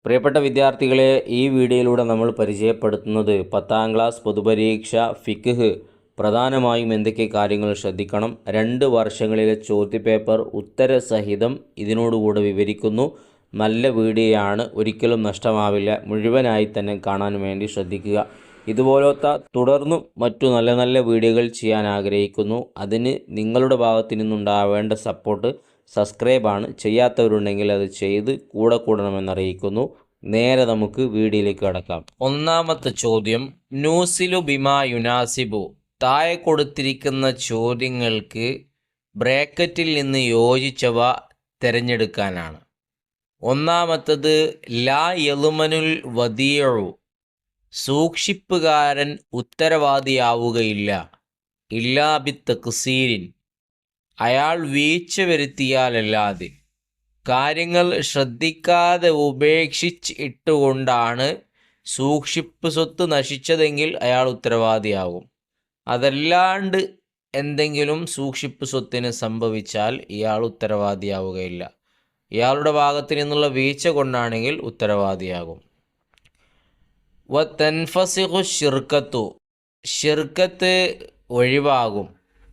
പ്രിയപ്പെട്ട വിദ്യാർത്ഥികളെ, ഈ വീഡിയോയിലൂടെ നമ്മൾ പരിചയപ്പെടുത്തുന്നത് 10ാം ക്ലാസ് പൊതുപരീക്ഷ ഫിഖ് പ്രധാനമായും എന്തൊക്കെ കാര്യങ്ങൾ ശ്രദ്ധിക്കണം, 2 വർഷങ്ങളിലെ ചോദ്യപേപ്പർ ഉത്തരസഹിതം ഇതിനോടുകൂടെ വിവരിക്കുന്നു. നല്ല വീഡിയോയാണ്, ഒരിക്കലും നഷ്ടമാവില്ല. മുഴുവനായി തന്നെ കാണാൻ വേണ്ടി ശ്രദ്ധിക്കുക. ഇതുപോലത്തെ തുടർന്നും മറ്റു നല്ല നല്ല വീഡിയോകൾ ചെയ്യാൻ ആഗ്രഹിക്കുന്നു. അതിന് നിങ്ങളുടെ ഭാഗത്തു നിന്നുണ്ടാവേണ്ട സപ്പോർട്ട് സബ്സ്ക്രൈബാണ്. ചെയ്യാത്തവരുണ്ടെങ്കിൽ അത് ചെയ്ത് കൂടെ കൂടണമെന്നറിയിക്കുന്നു. നേരെ നമുക്ക് വീഡിയോയിലേക്ക് കടക്കാം. ഒന്നാമത്തെ ചോദ്യം, നൂസിലു ബിമാ യുനാസിബു. താഴെ കൊടുത്തിരിക്കുന്ന ചോദ്യങ്ങൾക്ക് ബ്രാക്കറ്റിൽ നിന്ന് യോജിച്ചവ തിരഞ്ഞെടുക്കാനാണ്. ഒന്നാമത്തത്, ലാ യലുമനുൽ വദീഉ. സൂക്ഷിപ്പുകാരൻ ഉത്തരവാദിയാവുകയില്ല. ഇല്ലാ ബി തഖ്സീരിൻ. അയാൾ വീഴ്ച വരുത്തിയാലല്ലാതെ. കാര്യങ്ങൾ ശ്രദ്ധിക്കാതെ ഉപേക്ഷിച്ചിട്ടുകൊണ്ടാണ് സൂക്ഷിപ്പ് സ്വത്ത് നശിച്ചതെങ്കിൽ അയാൾ ഉത്തരവാദിയാകും. അതല്ലാണ്ട് എന്തെങ്കിലും സൂക്ഷിപ്പ് സ്വത്തിന് സംഭവിച്ചാൽ ഇയാൾ ഉത്തരവാദിയാവുകയില്ല. ഇയാളുടെ ഭാഗത്തു നിന്നുള്ള വീഴ്ച കൊണ്ടാണെങ്കിൽ ഉത്തരവാദിയാകും. വതൻഫസിഖു ശിർക്കത്തു. ശിർക്കത്ത് ഒഴിവാകും.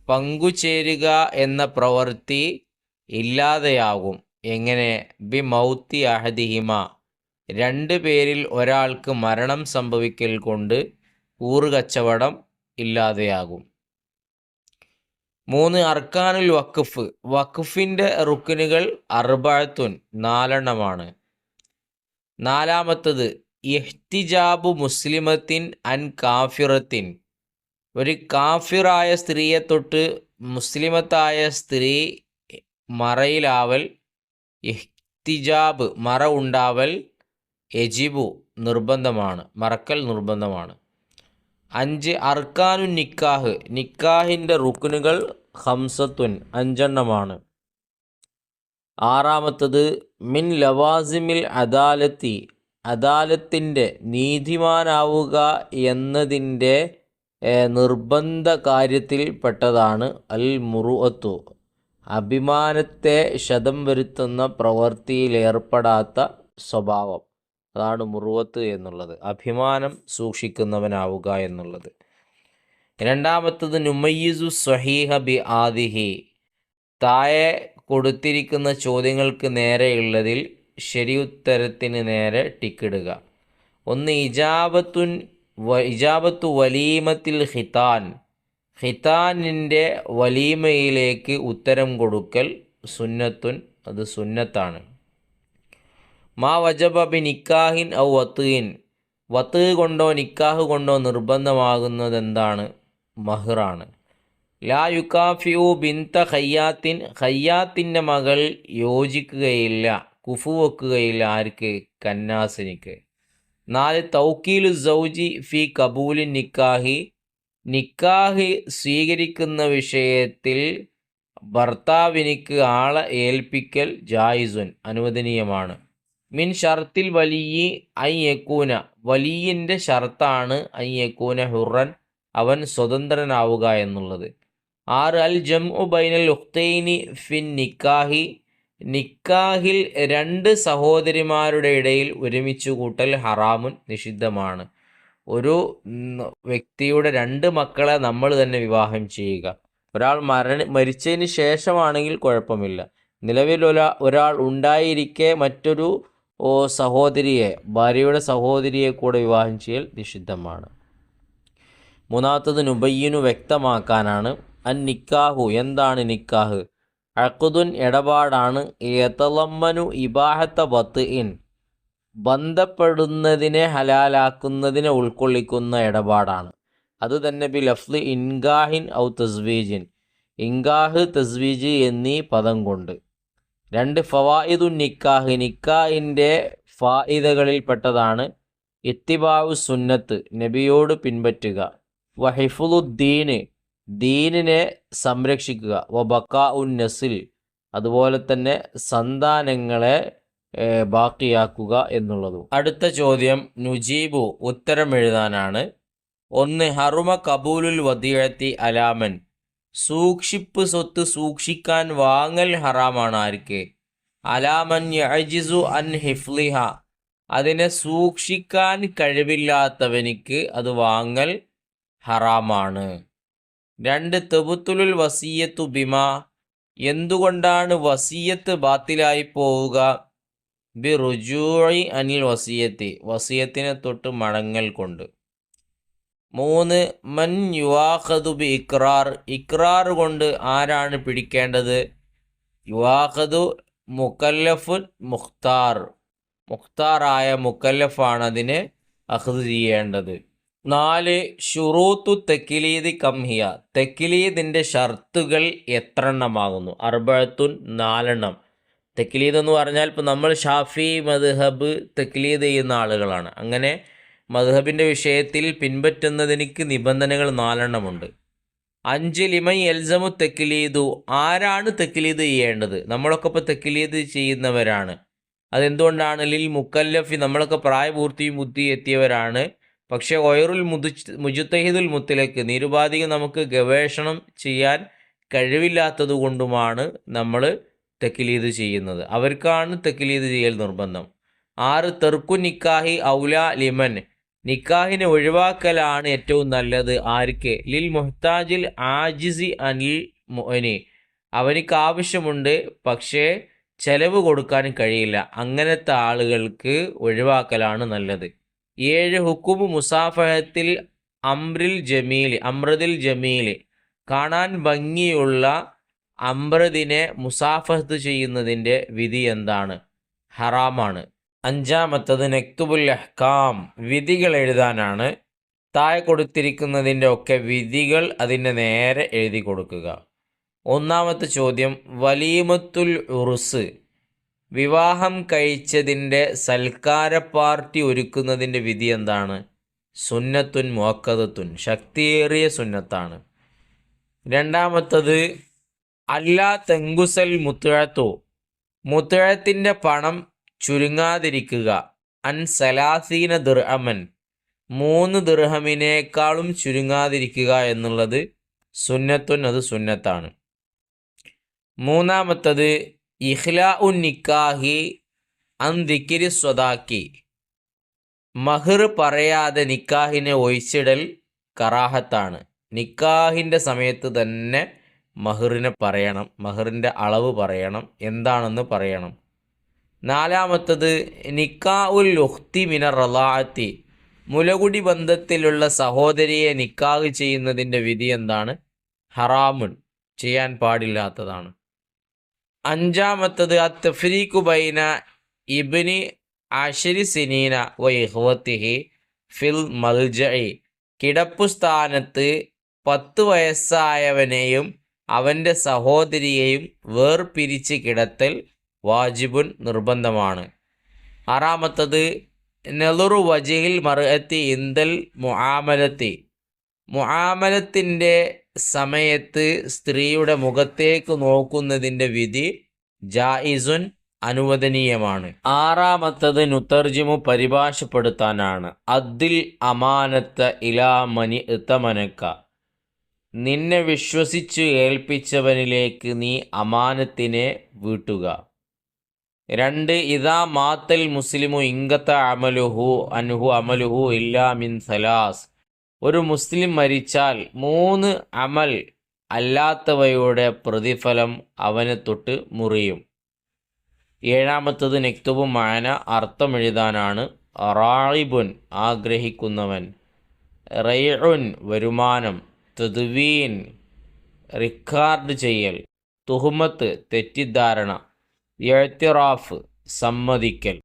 പങ്കുചേരുക എന്ന പ്രവൃത്തി ഇല്ലാതെയാകും. എങ്ങനെ? ബി മൗത്തി അഹദിഹിമ. 2 പേരിൽ ഒരാൾക്ക് മരണം സംഭവിക്കൽ കൊണ്ട് കൂറുകച്ചവടം ഇല്ലാതെയാകും. 3, അർക്കാനുൽ വഖഫ്. വഖഫിൻ്റെ റുക്നുകൾ അർബഅത്തുൻ 4 നാലാമത്തത്, ഇഹ്തിജാബു മുസ്ലിമത്തിൻ അൻ കാഫിറത്തിൻ. ഒരു കാഫിറായ സ്ത്രീയെ തൊട്ട് മുസ്ലിമത്തായ സ്ത്രീ മറയിലാവൽ. ഇഹ്തിജാബ് മറ ഉണ്ടാവൽ. യജിബു നിർബന്ധമാണ്, മറക്കൽ നിർബന്ധമാണ്. 5, അർക്കാനു നിക്കാഹ്. നിക്കാഹിൻ്റെ റുക്നുകൾ ഖംസത്തുൻ 5. ആറാമത്തത്, മിൻ ലവാസിമിൽ അദാലത്തി. അദാലത്തിൻ്റെ നീതിമാനാവുക എന്നതിൻ്റെ നിർബന്ധ കാര്യത്തിൽ പെട്ടതാണ് അൽ മുറുഅത്തു. അഭിമാനത്തെ ക്ഷതം വരുത്തുന്ന പ്രവൃത്തിയിലേർപ്പെടാത്ത സ്വഭാവം, അതാണ് മുറുവത്ത് എന്നുള്ളത്. അഭിമാനം സൂക്ഷിക്കുന്നവനാവുക എന്നുള്ളത്. രണ്ടാമത്തത്, നുമയ്യിസു സ്വഹീഹ ബി ആദിഹി. താഴെ കൊടുത്തിരിക്കുന്ന ചോദ്യങ്ങൾക്ക് നേരെയുള്ളതിൽ ശരിയുത്തരത്തിന് നേരെ ടിക്കിടുക. 1, ഇജാബത്തു വലീമത്തിൽ ഖിതാൻ. ഖിതാനിൻ്റെ വലീമയിലേക്ക് ഉത്തരം കൊടുക്കൽ സുന്നത്തുൻ, അത് സുന്നത്താണ്. മാ വജബ ബി നിക്കാഹിൻ ഔ വത്ഇൻ. വത്ത് കൊണ്ടോ നിക്കാഹ് കൊണ്ടോ നിർബന്ധമാകുന്നത് എന്താണ്? മഹ്റാണ്. ലാ യുക്കാഫിഉ ബിൻത ഖയ്യാത്തിൻ. ഖയ്യാത്തിൻ്റെ മകൾ യോജിക്കുകയില്ല, കുഫു വെക്കുകയില്ല. ആർക്ക്? കന്നാസിനിക്ക്. 4, തൗക്കീലു സൗജി ഫി കബൂലിൻ നിക്കാഹി. നിക്കാഹ് സ്വീകരിക്കുന്ന വിഷയത്തിൽ ഭർത്താവിനിക്ക് ആളെ ഏൽപ്പിക്കൽ ജായിസുൻ, അനുവദനീയമാണ്. മിൻ ഷർത്തിൽ വലിയി അൻ യകൂന. വലിയിൻ്റെ ഷർത്താണ് അൻ യകൂന ഹുറൻ, അവൻ സ്വതന്ത്രനാവുക എന്നുള്ളത്. 6, അൽ ജംഉ ബൈനൽ ഉഖ്തൈനി ഫിൻ നിക്കാഹി. നിക്കാഹിൽ 2 സഹോദരിമാരുടെ ഇടയിൽ ഒരുമിച്ച് കൂട്ടൽ ഹറാമുൻ, നിഷിദ്ധമാണ്. ഒരു വ്യക്തിയുടെ 2 മക്കളെ നമ്മൾ തന്നെ വിവാഹം ചെയ്യുക. ഒരാൾ മരിച്ചതിന് ശേഷമാണെങ്കിൽ കുഴപ്പമില്ല. നിലവിൽ ഒരാൾ ഉണ്ടായിരിക്കെ മറ്റൊരു സഹോദരിയെ, ഭാര്യയുടെ സഹോദരിയെ കൂടെ വിവാഹം ചെയ്യൽ നിഷിദ്ധമാണ്. 3, നുബയ്യിനു വ്യക്തമാക്കാനാണ്. അൻ നിക്കാഹു. എന്താണ് നിക്കാഹ്? അഖ്ദുൻ ഇടപാടാണ്. യതളമ്മനു ഇബാഹത്ത വത്ഇൻ. ബന്ധപ്പെടുന്നതിനെ ഹലാലാക്കുന്നതിനെ ഉൾക്കൊള്ളിക്കുന്ന ഇടപാടാണ്. അത് തന്നെ ബി ലഫ്ളി ഇൻഗാഹിൻ ഔ തസ്വീജിൻ. ഇൻഗാഹ്, തസ്വീജ് എന്നീ പദം കൊണ്ട്. 2, ഫവായിദു നിക്കാഹ്. നിക്കാഹിൻ്റെ ഫായിദകളിൽപ്പെട്ടതാണ് ഇത്തിബാഉ സുന്നത്ത്, നബിയോട് പിൻപറ്റുക. വഹിഫുലുദ്ദീന്. ദീനിനെ സംരക്ഷിക്കുക. വബക്കാഉ നസ്ൽ. അതുപോലെ തന്നെ സന്താനങ്ങളെ ബാക്കിയാക്കുക എന്നുള്ളതും. അടുത്ത ചോദ്യം, നുജീബു. ഉത്തരം എഴുതാനാണ്. 1, ഹറുമ കബൂലുൽ വദിയത്തി അലാമൻ. സൂക്ഷിപ്പ് സ്വത്ത് സൂക്ഷിക്കാൻ വാങ്ങൽ ഹറാമാണ്. ആർക്ക്? അലാമൻ യഅജിസു അൻ ഹിഫ്ലിഹ. അതിനെ സൂക്ഷിക്കാൻ കഴിവില്ലാത്തവനിക്ക് അത് വാങ്ങൽ ഹറാമാണ്. 2 തബുത്തുലുൽ വസിയ്യത്തു ബിമാ, എന്തുകൊണ്ടാണ് വസിയത്ത് ബാത്തിലായി പോവുക? ബി റുജൂഇ അനിൽ വസിയത്തി, വസിയത്തിനെ തൊട്ട് മടങ്ങൽ കൊണ്ട്. 3 മൻ യുവാഖദു ബി ഇക്റാർ, ഇക്റാർ കൊണ്ട് ആരാണ് പിടിക്കേണ്ടത്? യുവാഖദു മുക്കല്ലഫുൻ മുഖ്താർ, മുഖ്താറായ മുക്കല്ലഫാണ് അതിനെ അഖ്ദ് ചെയ്യേണ്ടത്. 4 ഷുറൂത്തു തെക്കിലീദ് കംഹിയ, തെക്കിലീദിൻ്റെ ഷർത്തുകൾ എത്ര എണ്ണമാകുന്നു? അർബഅത്തുൻ, 4 എണ്ണം. തെക്കിലീദ് എന്ന് പറഞ്ഞാൽ ഇപ്പോൾ നമ്മൾ ഷാഫി മദ്ഹബ് തെക്കിലീദ് ചെയ്യുന്ന ആളുകളാണ്. അങ്ങനെ മദ്ഹബിൻ്റെ വിഷയത്തിൽ പിൻപറ്റുന്നതിന് നിബന്ധനകൾ 4 എണ്ണമുണ്ട്. 5 ലിമൻ യൽസമു തെക്കിലീദു, ആരാണ് തെക്കിലീദ് ചെയ്യേണ്ടത്? നമ്മളൊക്കെ ഇപ്പോൾ തെക്കിലീദ് ചെയ്യുന്നവരാണ്. അതെന്തുകൊണ്ടാണ്? ലിൽ മുക്കല്ലഫി, നമ്മളൊക്കെ പ്രായപൂർത്തിയും ബുദ്ധി എത്തിയവരാണ്. പക്ഷേ ഒയറുൽ മുജ്തഹിദുൽ മുത്തലക്ക്, നിരുപാധികം നമുക്ക് ഗവേഷണം ചെയ്യാൻ കഴിവില്ലാത്തത് കൊണ്ടുമാണ് നമ്മൾ തെക്കിലീദ് ചെയ്യുന്നത്. അവർക്കാണ് തെക്കിലീദ് ചെയ്യൽ നിർബന്ധം. 6 തെർക്കു നിക്കാഹി ഔല ലിമൻ, നിക്കാഹിനെ ഒഴിവാക്കലാണ് ഏറ്റവും നല്ലത്. ആർക്ക്? ലിൽ മുഹ്താജിൽ ആജിസി അനിൽ മുഅനി, അവനിക്ക് ആവശ്യമുണ്ട് പക്ഷേ ചെലവ് കൊടുക്കാൻ കഴിയില്ല, അങ്ങനത്തെ ആളുകൾക്ക് ഒഴിവാക്കലാണ് നല്ലത്. 7 ഹുക്കുമു മുസാഫഹത്തിൽ അമ്രദിൽ ജമീൽ, കാണാൻ ഭംഗിയുള്ള അമ്രദിനെ മുസാഫഹത്ത് ചെയ്യുന്നതിൻ്റെ വിധി എന്താണ്? ഹറാമാണ്. 5 നക്തുബുൽ അഹ്കാം, വിധികൾ എഴുതാനാണ്. താഴെ കൊടുത്തിരിക്കുന്നതിൻ്റെ ഒക്കെ വിധികൾ അതിൻ്റെ നേരെ എഴുതി കൊടുക്കുക. 1 ചോദ്യം, വലീമത്തുൽ ഉറുസ്, വിവാഹം കഴിച്ചതിൻ്റെ സൽക്കാര പാർട്ടി ഒരുക്കുന്നതിൻ്റെ വിധി എന്താണ്? സുന്നത്തുൻ മുഅക്കദത്തുൻ, ശക്തിയേറിയ സുന്നത്താണ്. 2 അല്ലാ തെങ്കുസൽ മുത്തുഴത്തു, മുത്തുഴത്തിൻ്റെ പണം ചുരുങ്ങാതിരിക്കുക. അൻ സലാസീന ദിർഹമൻ, 3 ദിർഹമിനേക്കാളും ചുരുങ്ങാതിരിക്കുക എന്നുള്ളത് സുന്നത്തുൻ, അത് സുന്നത്താണ്. 3 ഇഖ്ലാഉ നിക്കാഹി അൻ ദിക്രി സ്വദാക്കി, മഹർ പറയാതെ നിക്കാഹിനെ ഒഴിച്ചിടൽ കറാഹത്താണ്. നിക്കാഹിൻ്റെ സമയത്ത് തന്നെ മഹറിനെ പറയണം, മഹറിൻ്റെ അളവ് പറയണം, എന്താണെന്ന് പറയണം. 4 നിക്കാഉൽ ഉഖ്തി മിനർ റളാഅത്തി, മുലകുടി ബന്ധത്തിലുള്ള സഹോദരിയെ നിക്കാഹ് ചെയ്യുന്നതിൻ്റെ വിധി എന്താണ്? ഹറാമുൻ, ചെയ്യാൻ പാടില്ലാത്തതാണ്. 5 അത്തഫ്രീഖു ബൈന ഇബ്നി 10 സിനീന വ ഇഖ്വത്തിഹി ഫിൽ മൽജഇ, കിടപ്പുസ്ഥാനത്ത് 10 വയസ്സായവനെയും അവൻ്റെ സഹോദരിയെയും വേർപിരിച്ച് കിടത്തൽ വാജിബുൻ, നിർബന്ധമാണ്. 6 നെളുറു വജിഹിൽ മർഅത്തി ഇന്ദൽ മുആമലത്തി, മുആമലത്തിൻ്റെ സമയത്ത് സ്ത്രീയുടെ മുഖത്തേക്ക് നോക്കുന്നതിൻ്റെ വിധി ജായിസുൻ, അനുവദനീയമാണ്. 6 നുതർജിമു, പരിഭാഷപ്പെടുത്താനാണ്. അദ്ദിൽ അമാനത്ത ഇലാ മനി ഇത്തമനക്ക, നിന്നെ വിശ്വസിച്ച് ഏൽപ്പിച്ചവനിലേക്ക് നീ അമാനത്തിനെ വീട്ടുക. 2 ഇദാ മാത്തൽ മുസ്ലിമു ഇങ്കത്ത അൻഹു അമലുഹു ഇല്ലാ മിൻ സലാസ്, ഒരു മുസ്ലിം മരിച്ചാൽ 3 അമൽ അല്ലാത്തവയുടെ പ്രതിഫലം അവനെ തൊട്ട് മുറിയും. 7 നെക്തുബു മാന, അർത്ഥം എഴുതാനാണ്. റായിബുൻ, ആഗ്രഹിക്കുന്നവൻ. റൈഉൻ, വരുമാനം. തദ്വീൻ, റിക്കാർഡ് ചെയ്യൽ. തുഹ്മത്ത്, തെറ്റിദ്ധാരണ. ഇഅ്തിറാഫ്, സമ്മതിക്കൽ.